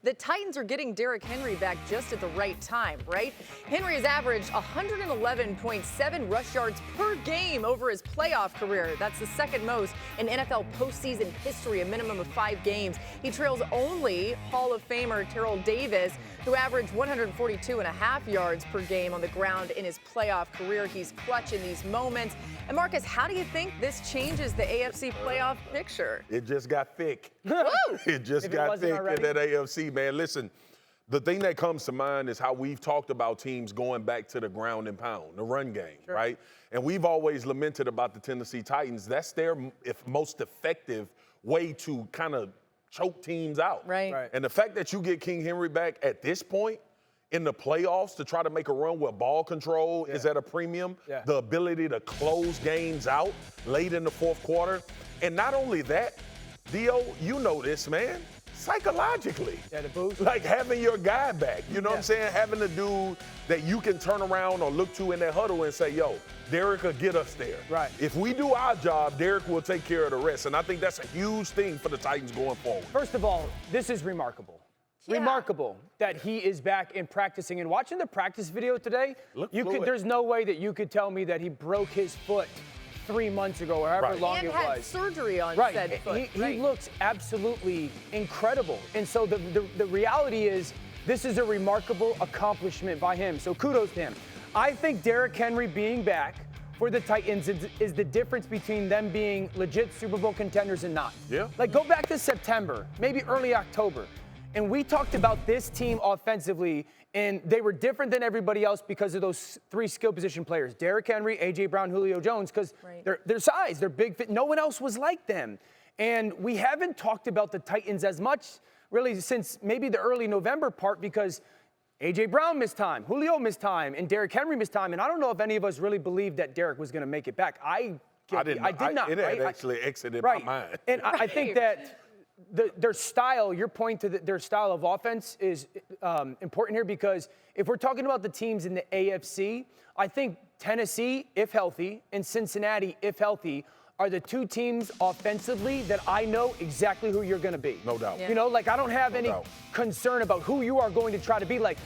the Titans are getting Derrick Henry back just at the right time, right? Henry has averaged 111.7 rush yards per game over his playoff career. That's the second most in NFL postseason history, a minimum of 5 games. He trails only Hall of Famer Terrell Davis, who averaged 142.5 yards per game on the ground in his playoff career. He's clutch in these moments. And Marcus, how do you think this changes the AFC playoff picture? It just got thick. Woo! It just got thick in that AFC, man. Listen, the thing that comes to mind is how we've talked about teams going back to the ground and pound, the run game, right? And we've always lamented about the Tennessee Titans. That's their most effective way to kind of choke teams out. Right. And the fact that you get King Henry back at this point in the playoffs to try to make a run where ball control is at a premium, the ability to close games out late in the fourth quarter. And not only that, Dio, you know this, man, psychologically. Yeah, the boost. Like having your guy back, you know what I'm saying? Having a dude that you can turn around or look to in that huddle and say, yo, Derrick will get us there. Right. If we do our job, Derrick will take care of the rest. And I think that's a huge thing for the Titans going forward. First of all, this is remarkable. Remarkable that he is back and practicing. And watching the practice video today, there's no way that you could tell me that he broke his foot 3 months ago or however long it was. And had surgery on said foot. He looks absolutely incredible. And so the reality is this is a remarkable accomplishment by him. So kudos to him. I think Derrick Henry being back for the Titans is the difference between them being legit Super Bowl contenders and not. Yeah. Like go back to September, maybe early October. And we talked about this team offensively, and they were different than everybody else because of those 3 skill position players, Derrick Henry, A.J. Brown, Julio Jones, because their size, their big fit. No one else was like them. And we haven't talked about the Titans as much, really, since maybe the early November part because A.J. Brown missed time, Julio missed time, and Derrick Henry missed time. And I don't know if any of us really believed that Derrick was going to make it back. I did not. It had actually exited my mind. And I think that their style, your point to their style of offense is important here because if we're talking about the teams in the AFC, I think Tennessee, if healthy, and Cincinnati, if healthy, are the 2 teams offensively that I know exactly who you're going to be. No doubt. Yeah. You know, like I don't have any concern about who you are going to try to be. Like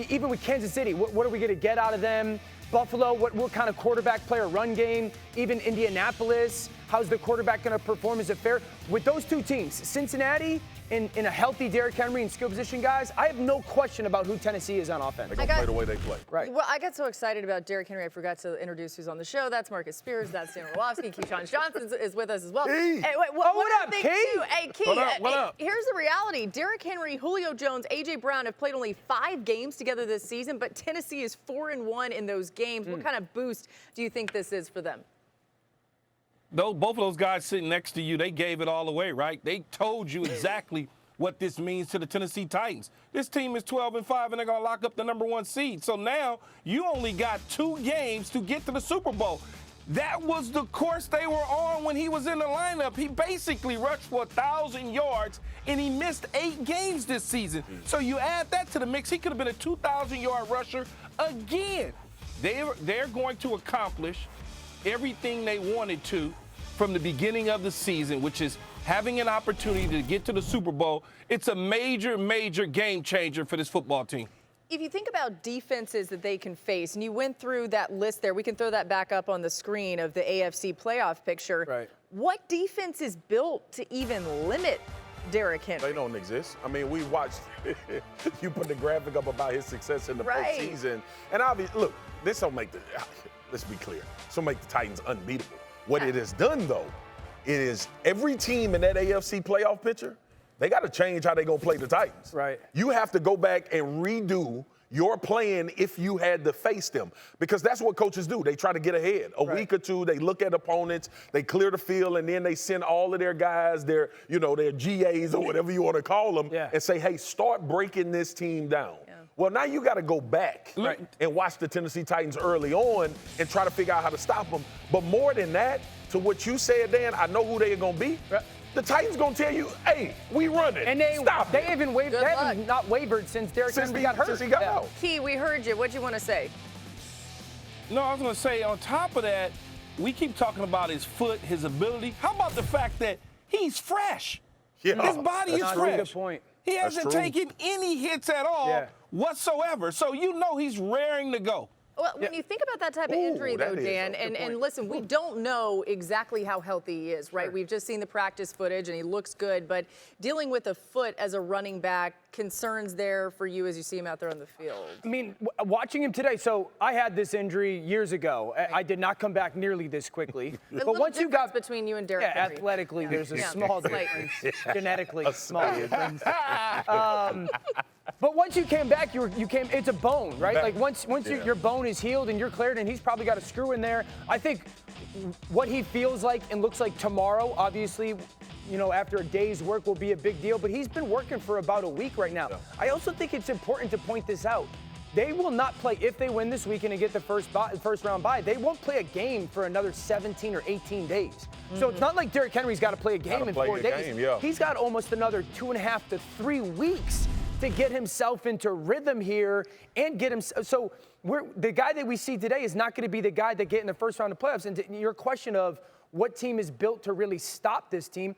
even with Kansas City, what are we going to get out of them? Buffalo, what kind of quarterback player run game? Even Indianapolis, how's the quarterback going to perform? Is it fair? With those 2 teams, Cincinnati in a healthy Derrick Henry and skill position guys, I have no question about who Tennessee is on offense. They're going to play the way they play. Right. Well, I got so excited about Derrick Henry, I forgot to introduce who's on the show. That's Marcus Spears. That's Dan Orlovsky. Keyshawn Johnson is with us as well. Hey. Hey, what up, Key? Hey, Key. What up? Here's the reality. Derrick Henry, Julio Jones, A.J. Brown have played only 5 games together this season, but Tennessee is 4-1 in those games. What kind of boost do you think this is for them? Both of those guys sitting next to you, they gave it all away, right? They told you exactly what this means to the Tennessee Titans. This team is 12-5, and they're going to lock up the #1 seed. So now you only got 2 games to get to the Super Bowl. That was the course they were on when he was in the lineup. He basically rushed for 1,000 yards, and he missed 8 games this season. So you add that to the mix, he could have been a 2,000-yard rusher again. They're going to accomplish everything they wanted to from the beginning of the season, which is having an opportunity to get to the Super Bowl. It's a major, major game changer for this football team. If you think about defenses that they can face, and you went through that list there, we can throw that back up on the screen of the AFC playoff picture. Right. What defense is built to even limit Derrick Henry? They don't exist. I mean, we watched, you put the graphic up about his success in the postseason. And obviously, look, this don't make let's be clear, this don't make the Titans unbeatable. What it has done, though, is every team in that AFC playoff picture, they got to change how they going to play the Titans. Right. You have to go back and redo your plan if you had to face them, because that's what coaches do. They try to get ahead. A week or two, they look at opponents, they clear the field, and then they send all of their guys, their GAs or whatever you want to call them, and say, hey, start breaking this team down. Well, now you got to go back and watch the Tennessee Titans early on and try to figure out how to stop them. But more than that, to what you said, Dan, I know who they're going to be. The Titans going to tell you, hey, we run it. And they stop it. haven't wavered. They haven't not wavered since Derrick Henry got hurt. Since he got out. Key, we heard you. What'd you want to say? No, I was going to say, on top of that, we keep talking about his foot, his ability. How about the fact that he's fresh? Yeah. His body is fresh. Good point. He hasn't taken any hits at all whatsoever. So you know he's raring to go. Well, when you think about that type of injury, though, Dan, and listen, we don't know exactly how healthy he is, right? We've just seen the practice footage, and he looks good. But dealing with a foot as a running back, concerns there for you as you see him out there on the field? I mean, watching him today, so I had this injury years ago. I did not come back nearly this quickly. But once you got between you and Derrick Henry. Athletically, there's a small difference. Genetically, a small difference. But once you came back, it's a bone, right? Like once your bone is healed and you're cleared, and he's probably got a screw in there. I think what he feels like and looks like tomorrow, obviously, you know, after a day's work will be a big deal, but he's been working for about a week right now. I also think it's important to point this out. They will not play, if they win this weekend and get the first round bye, they won't play a game for another 17 or 18 days. So it's not like Derrick Henry's got to play a game in 4 days. He's got almost another 2.5 to 3 weeks to get himself into rhythm here and get him. So the guy that we see today is not going to be the guy that get in the first round of playoffs. And to your question of what team is built to really stop this team,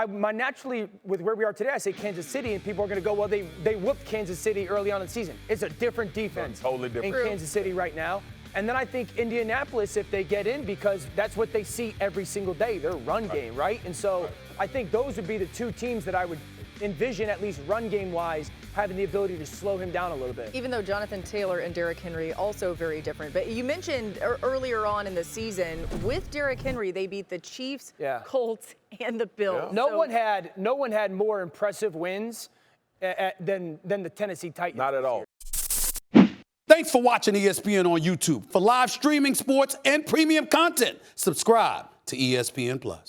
naturally, with where we are today, I say Kansas City, and people are going to go, well, they whooped Kansas City early on in the season. It's a different defense totally different in Kansas City right now. And then I think Indianapolis, if they get in, because that's what they see every single day, their run game, right? And so I think those would be the two teams that I would envision, at least run game-wise, having the ability to slow him down a little bit. Even though Jonathan Taylor and Derrick Henry also very different. But you mentioned earlier on in the season, with Derrick Henry, they beat the Chiefs, Colts, and the Bills. No one had more impressive wins than the Tennessee Titans. Not at all. Thanks for watching ESPN on YouTube. For live streaming, sports, and premium content, subscribe to ESPN+.